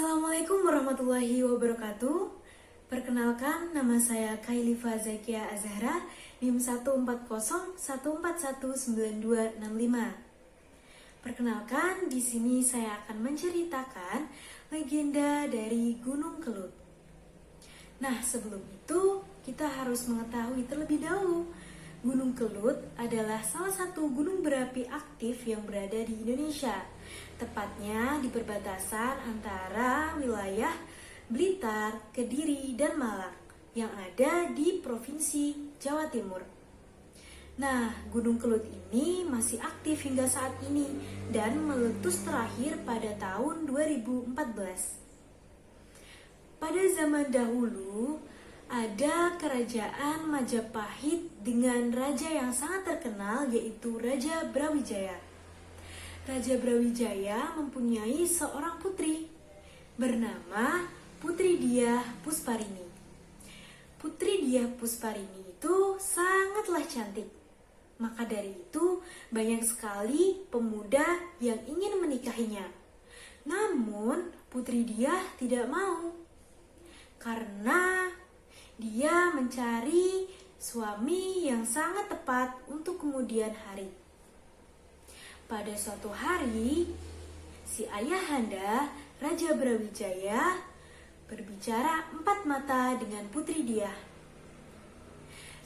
Assalamualaikum warahmatullahi wabarakatuh. Perkenalkan, nama saya Kailifa Zakia Azahra, NIM 14014119265. Perkenalkan, di sini saya akan menceritakan legenda dari Gunung Kelut. Nah, sebelum itu kita harus mengetahui terlebih dahulu, Gunung Kelut adalah salah satu gunung berapi aktif yang berada di Indonesia, tepatnya di perbatasan antara wilayah Blitar, Kediri, dan Malang yang ada di Provinsi Jawa Timur. Nah, Gunung Kelut ini masih aktif hingga saat ini dan meletus terakhir pada tahun 2014. Pada zaman dahulu, ada kerajaan Majapahit dengan raja yang sangat terkenal, yaitu Raja Brawijaya. Raja Brawijaya mempunyai seorang putri bernama Putri Diah Pusparini. Putri Diah Pusparini itu sangatlah cantik. Maka dari itu banyak sekali pemuda yang ingin menikahinya. Namun Putri Diah tidak mau karena dia mencari suami yang sangat tepat untuk kemudian hari. Pada suatu hari, si ayahanda Raja Brawijaya berbicara empat mata dengan Putri Diah.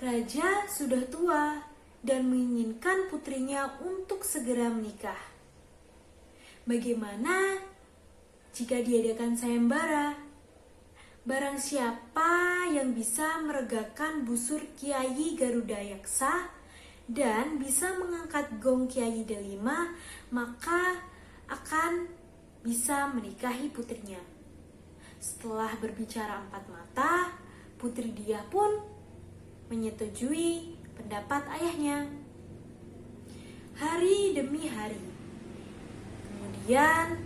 Raja sudah tua dan menginginkan putrinya untuk segera menikah. Bagaimana jika diadakan sayembara? Barang siapa yang bisa meregakan busur Kiai Garuda Yaksa dan bisa mengangkat gong Kiai Delima, maka akan bisa menikahi putrinya. Setelah berbicara empat mata, Putri Diah pun menyetujui pendapat ayahnya. Hari demi hari, kemudian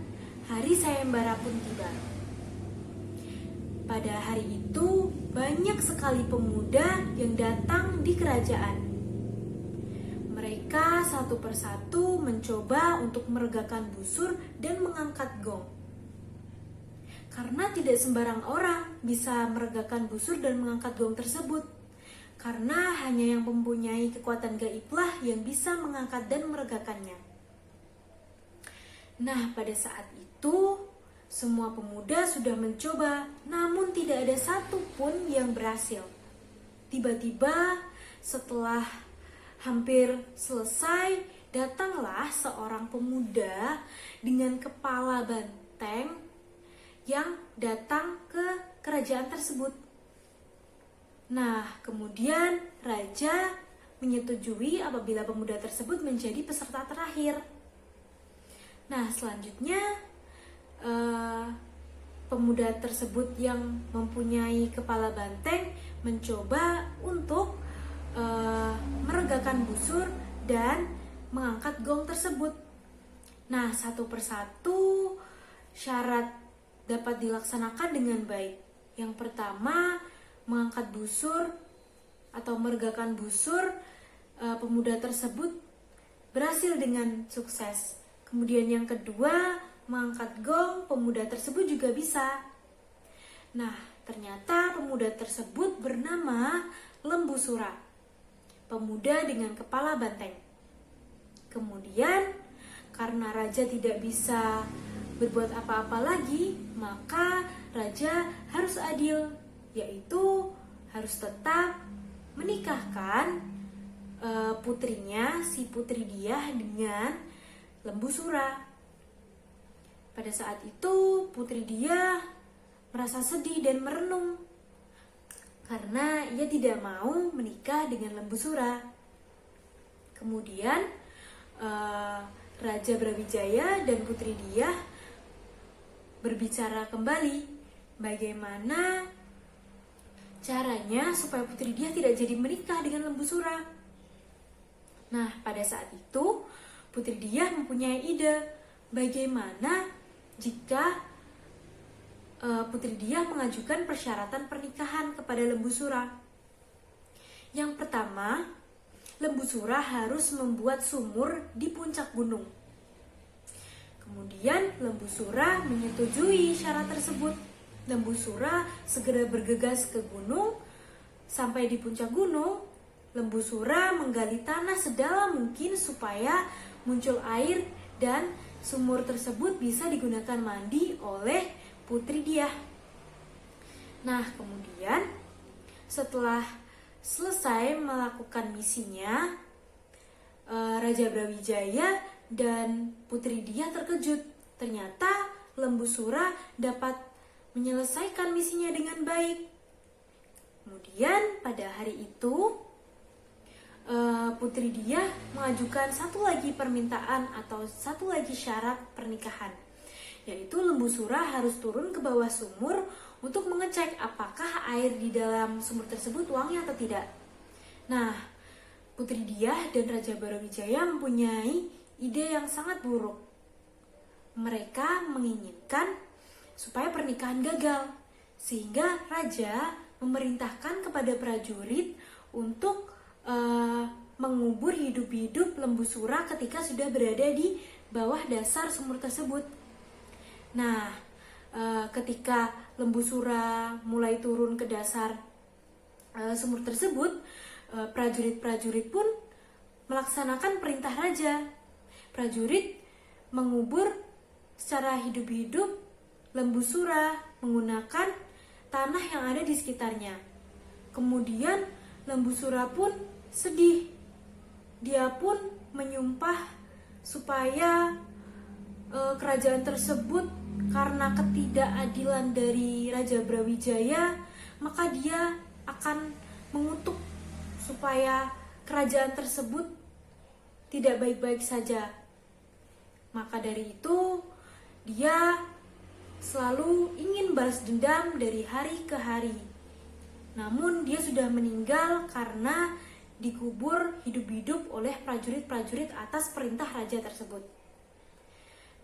hari sayembara pun tiba. Pada hari itu banyak sekali pemuda yang datang di kerajaan. Mereka satu persatu mencoba untuk meregakan busur dan mengangkat gong. Karena tidak sembarang orang bisa meregakan busur dan mengangkat gong tersebut. Karena hanya yang mempunyai kekuatan gaiblah yang bisa mengangkat dan meregakannya. Nah, pada saat itu semua pemuda sudah mencoba, namun tidak ada satupun yang berhasil. Tiba-tiba setelah hampir selesai, datanglah seorang pemuda dengan kepala banteng yang datang ke kerajaan tersebut. Nah, kemudian raja menyetujui apabila pemuda tersebut menjadi peserta terakhir. Nah, selanjutnya pemuda tersebut yang mempunyai kepala banteng mencoba untuk meregakan busur dan mengangkat gong tersebut. Nah, satu persatu syarat dapat dilaksanakan dengan baik. Yang pertama, mengangkat busur atau meregakan busur, pemuda tersebut berhasil dengan sukses. Kemudian yang kedua, mengangkat gong, pemuda tersebut juga bisa. Nah, ternyata pemuda tersebut bernama Lembu Sura, pemuda dengan kepala banteng. Kemudian, karena raja tidak bisa berbuat apa-apa lagi, maka raja harus adil, yaitu harus tetap menikahkan putrinya, si Putri Diah, dengan Lembu Sura. Pada saat itu Putri Diah merasa sedih dan merenung karena ia tidak mau menikah dengan Lembu Sura. Kemudian Raja Brawijaya dan Putri Diah berbicara kembali bagaimana caranya supaya Putri Diah tidak jadi menikah dengan Lembu Sura. Nah, pada saat itu Putri Diah mempunyai ide bagaimana jika Putri Diah mengajukan persyaratan pernikahan kepada Lembu Sura. Yang pertama, Lembu Sura harus membuat sumur di puncak gunung. Kemudian Lembu Sura menyetujui syarat tersebut. Lembu Sura segera bergegas ke gunung. Sampai di puncak gunung, Lembu Sura menggali tanah sedalam mungkin supaya muncul air dan sumur tersebut bisa digunakan mandi oleh Putri Diah. Nah, kemudian setelah selesai melakukan misinya, Raja Brawijaya dan Putri Diah terkejut. Ternyata Lembu Sura dapat menyelesaikan misinya dengan baik. Kemudian pada hari itu Putri Diah mengajukan satu lagi permintaan atau satu lagi syarat pernikahan, yaitu Lembu Sura harus turun ke bawah sumur untuk mengecek apakah air di dalam sumur tersebut wangi atau tidak. Nah, Putri Diah dan Raja Brawijaya mempunyai ide yang sangat buruk. Mereka menginginkan supaya pernikahan gagal, sehingga Raja memerintahkan kepada prajurit untuk mengubur hidup-hidup Lembu Sura ketika sudah berada di bawah dasar sumur tersebut. Nah, ketika Lembu Sura mulai turun ke dasar sumur tersebut, prajurit-prajurit pun melaksanakan perintah Raja. Prajurit mengubur secara hidup-hidup Lembu Sura menggunakan tanah yang ada di sekitarnya. Kemudian Lembu Sura pun sedih. Dia pun menyumpah supaya kerajaan tersebut, karena ketidakadilan dari Raja Brawijaya, maka dia akan mengutuk supaya kerajaan tersebut tidak baik-baik saja. Maka dari itu, dia selalu ingin balas dendam dari hari ke hari. Namun dia sudah meninggal karena dikubur hidup-hidup oleh prajurit-prajurit atas perintah raja tersebut.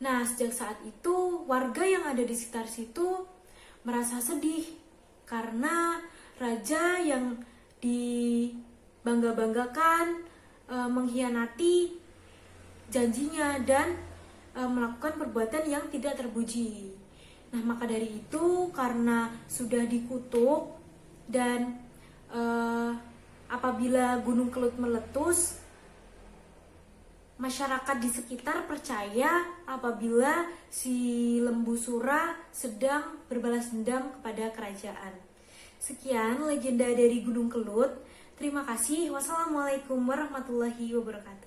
Nah, sejak saat itu warga yang ada di sekitar situ merasa sedih karena raja yang dibangga-banggakan mengkhianati janjinya dan melakukan perbuatan yang tidak terpuji. Nah, maka dari itu, karena sudah dikutuk dan apabila Gunung Kelut meletus, masyarakat di sekitar percaya apabila si Lembu Sura sedang berbalas dendam kepada kerajaan. Sekian legenda dari Gunung Kelut. Terima kasih. Wassalamualaikum warahmatullahi wabarakatuh.